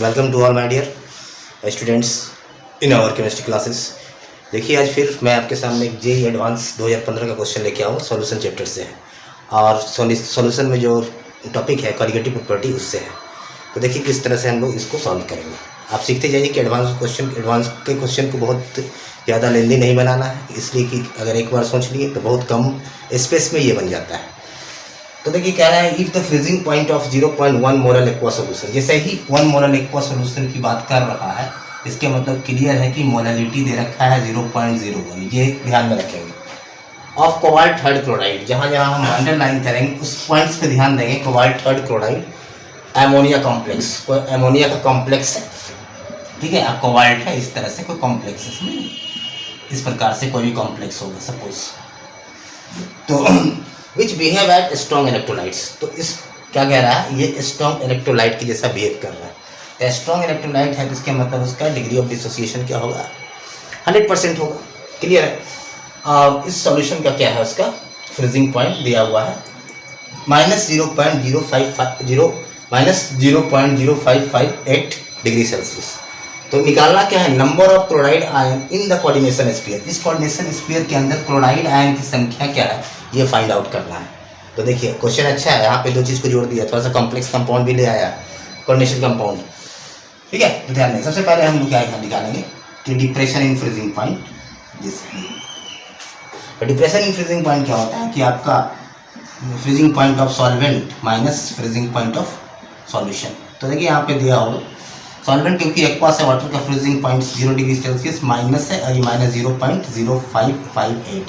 Welcome to all my dear students in our chemistry classes. देखिए आज फिर मैं आपके सामने एक जेईई एडवांस 2015 का क्वेश्चन लेके आऊँ सॉल्यूशन चैप्टर से है और सॉल्यूशन में जो टॉपिक है कॉलिगेटिव प्रॉपर्टी उससे है। तो देखिए किस तरह से हम लोग इसको सॉल्व करेंगे। आप सीखते जाइए कि एडवांस के क्वेश्चन को बहुत ज़्यादा लेंदी नहीं बनाना है, इसलिए कि अगर एक बार सोच लिए तो बहुत कम स्पेस में ये बन जाता है। तो देखिए कह रहा है if the freezing point of 0.1 molar aqua solution, जैसे ही 1 मोलर एक्वा सोल्यूशन की बात कर रहा है इसके मतलब क्लियर है कि मोलरिटी दे रखा है 0.01, ये ध्यान में रखेंगे। ऑफ कोबाल्ट थर्ड क्लोराइड, जहाँ जहाँ हम अंडरलाइन करेंगे उस पॉइंट्स पे ध्यान देंगे। Cobalt third chloride ammonia complex, कोई एमोनिया का कॉम्प्लेक्स है, ठीक है। अब कोबाल्ट है, इस तरह से कोई कॉम्प्लेक्स है, इस प्रकार से कोई भी कॉम्प्लेक्स होगा सपोज, तो विच बिहेव एट स्ट्रॉन्ग इलेक्ट्रोलाइट्स। तो इस क्या कह रहा है, ये स्ट्रॉन्ग इलेक्ट्रोलाइट की जैसा बिहेव कर रहा है। स्ट्रॉन्ग इलेक्ट्रोलाइट है तो इसके मतलब उसका डिग्री ऑफ डिसोसिएशन क्या होगा, 100% होगा। क्लियर है। इस सॉल्यूशन का क्या है, उसका फ्रीजिंग पॉइंट दिया हुआ है -0.0558 डिग्री सेल्सियस। तो निकालना क्या है, number of chloride ion in the coordination sphere. इस कोऑर्डिनेशन स्फीयर के अंदर क्लोराइड आयन की संख्या क्या है ये फाइंड आउट करना है। तो देखिए क्वेश्चन अच्छा है, यहाँ पे दो चीज़ को जोड़ दिया, थोड़ा सा कॉम्प्लेक्स कंपाउंड भी ले आया, कोऑर्डिनेशन कंपाउंड, ठीक है। तो ध्यान दें, सबसे पहले हम लोग क्या निकालेंगे कि डिप्रेशन इन फ्रीजिंग पॉइंट। तो डिप्रेशन इन फ्रीजिंग पॉइंट क्या होता है कि आपका freezing point of solvent minus freezing point of solution. तो देखिए यहाँ पे दिया होगा सॉल्वेंट, क्योंकि एक्वा से वाटर का freezing point 0 degree Celsius minus है और ये -0.0558 है,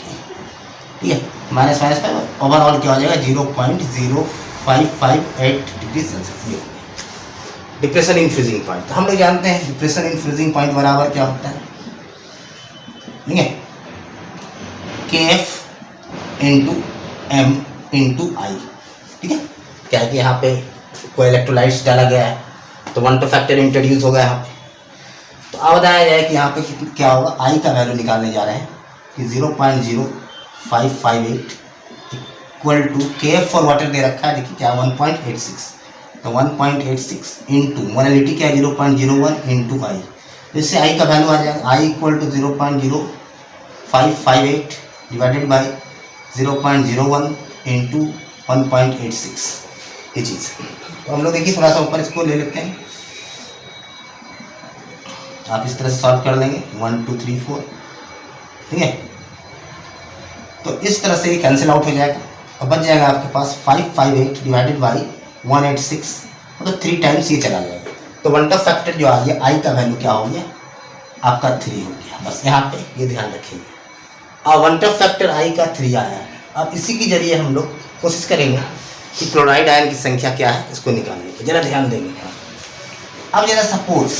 ठीक है। माइनस ओवरऑल क्या हो जाएगा 0.0558 degree Celsius. Depression in freezing point, तो हम लोग जानते हैं डिप्रेशन इन फ्रीजिंग पॉइंट बराबर क्या होता है, ठीक है, KF × M × I, ठीक है। क्या है कि यहाँ पे कोई इलेक्ट्रोलाइट्स डाला गया है तो 1 टू फैक्टर इंट्रोड्यूस होगा यहाँ पे। तो अब बताया जाए कि यहाँ पे क्या होगा, I का वैल्यू निकालने जा रहे हैं कि 0.0558 equal to KF for water दे रखा है, देखिए क्या 1.86, तो 1.86 इंटू मोलरिटी क्या है 0.01 इंटू I, इससे I का वैल्यू आ जाएगा I equal to 0.0558 divided by 0.01 into 1.86, ये चीज़। तो हम लोग देखिए थोड़ा सा ऊपर इसको ले लेते हैं, आप इस तरह से सॉल्व कर लेंगे 1 2 3 4, ठीक है। तो इस तरह से ये कैंसिल आउट हो जाएगा और बच जाएगा आपके पास 558 डिवाइडेड बाई 186, मतलब 3 टाइम्स ये चला जाएगा। तो 1 टू फैक्टर जो आ गया I का वैल्यू क्या हो गया आपका 3 हो गया, बस यहाँ पे ये ध्यान रखिएगा। अब 1 टू फैक्टर I का 3 आया है। अब इसी के जरिए हम लोग कोशिश करेंगे कि क्लोराइड आयन की संख्या क्या है इसको निकालने की, जरा ध्यान देंगे। अब जरा सपोज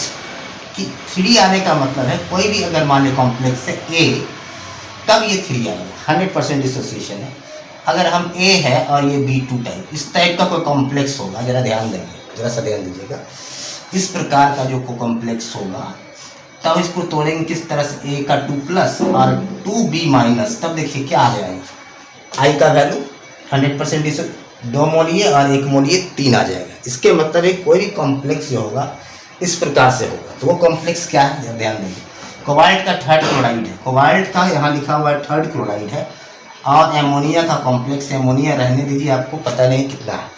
कि 3 आने का मतलब है कोई भी अगर मान लें कॉम्प्लेक्स है A, तब ये 3 आएगा, 100% डिसोसिएशन है। अगर हम A है और ये B2 टाइप, इस टाइप का कोई कॉम्प्लेक्स होगा, जरा ध्यान देंगे, जरा सा ध्यान दीजिएगा। इस प्रकार का जो कॉम्प्लेक्स होगा तब इसको तोड़ेंगे किस तरह से, A का 2+ और 2B माइनस, तब देखिए क्या आ जाएगा I का वैल्यू 100% डिसोसिएशन, 2 मोलिए और 1 मोलिए 3 आ जाएगा। इसके मतलब एक कोई भी कॉम्प्लेक्स जो होगा इस प्रकार से होगा। तो वो कॉम्प्लेक्स क्या है ध्यान देंगे, कोबाल्ट का थर्ड क्लोराइड है, कोबाल्ट का यहाँ लिखा हुआ है थर्ड क्लोराइड है और एमोनिया का कॉम्प्लेक्स, एमोनिया रहने दीजिए, आपको पता नहीं कितना है,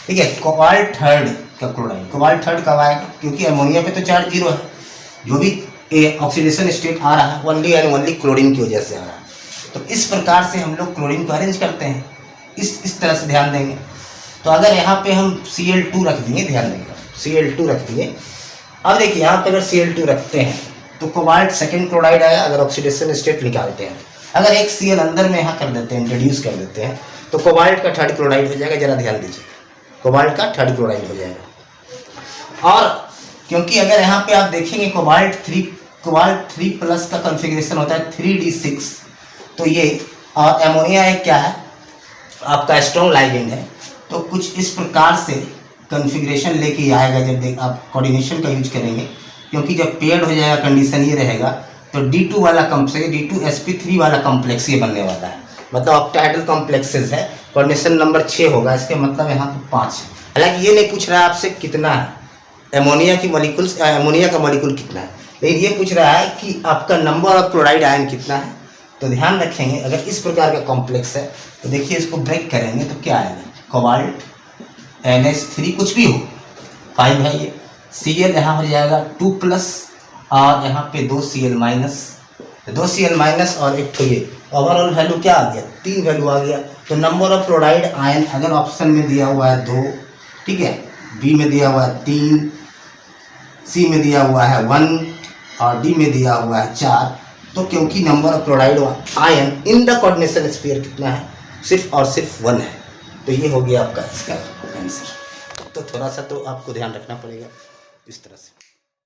ठीक है। कोबाल्ट थर्ड का क्लोराइड, कोबाल्ट थर्ड कब आएगा, क्योंकि एमोनिया पे तो चार्ज 0 है, जो भी ऑक्सीडेशन स्टेट आ रहा है ओनली एंड ओनली क्लोरीन की वजह से आ रहा है। तो इस प्रकार से हम लोग क्लोरीन को अरेंज करते हैं, इस तरह से ध्यान देंगे। तो अगर यहाँ पे हम Cl2 रख देंगे, ध्यान देंगे Cl2 रख दिए। अब देखिए यहाँ पे अगर Cl2 रखते हैं तो कोबाल्ट सेकंड क्लोराइड आया, अगर ऑक्सीडेशन स्टेट निकालते हैं, अगर एक Cl अंदर में यहाँ कर देते हैं, इंट्रोड्यूस कर देते हैं, तो कोबाल्ट का थर्ड क्लोराइड हो जाएगा। जरा ध्यान दीजिए, कोबाल्ट का थर्ड क्लोराइड हो जाएगा। और क्योंकि अगर यहाँ पे आप देखेंगे कोबाल्ट 3+ का कॉन्फ़िगरेशन होता है 3D6, तो ये और एमोनिया एक क्या है आपका स्ट्रॉन्ग लाइगेंड है, तो कुछ इस प्रकार से कॉन्फ़िगरेशन लेके आएगा जब आप कोऑर्डिनेशन का यूज करेंगे, क्योंकि जब पेयर्ड हो जाएगा कंडीशन ये रहेगा तो D2 वाला कॉम्प्लेक्स, D2sp3 वाला कॉम्प्लेक्स ये बनने वाला है, मतलब ऑक्टाहेड्रल कॉम्प्लेक्सेस है, कोऑर्डिनेशन नंबर 6 होगा, इसके मतलब यहाँ पे 5 है। हालांकि ये नहीं पूछ रहा है आपसे कितना है, एमोनिया की मॉलिक्यूल्स, एमोनिया का मॉलिक्यूल कितना है, लेकिन ये पूछ रहा है कि आपका नंबर ऑफ क्लोराइड आयन कितना है। तो ध्यान रखेंगे अगर इस प्रकार का कॉम्प्लेक्स है तो देखिए इसको ब्रेक करेंगे तो क्या आएगा, कोबाल्ट NH3 कुछ भी हो 5 है ये, Cl यहाँ हो जाएगा 2+ और यहाँ पे 2 Cl माइनस, 2 Cl माइनस और एक तो ये ओवरऑल वैल्यू क्या आ गया, 3 वैल्यू आ गया। तो नंबर ऑफ क्लोराइड आयन अगर ऑप्शन में दिया हुआ है 2, ठीक है, बी में दिया हुआ है 3, सी में दिया हुआ है 1 और डी में दिया हुआ है 4, तो क्योंकि number of chloride ion in the coordination sphere कितना है, सिर्फ और सिर्फ 1 है। तो ये हो गया आपका इसका आंसर। तो थोड़ा सा तो आपको ध्यान रखना पड़ेगा इस तरह से।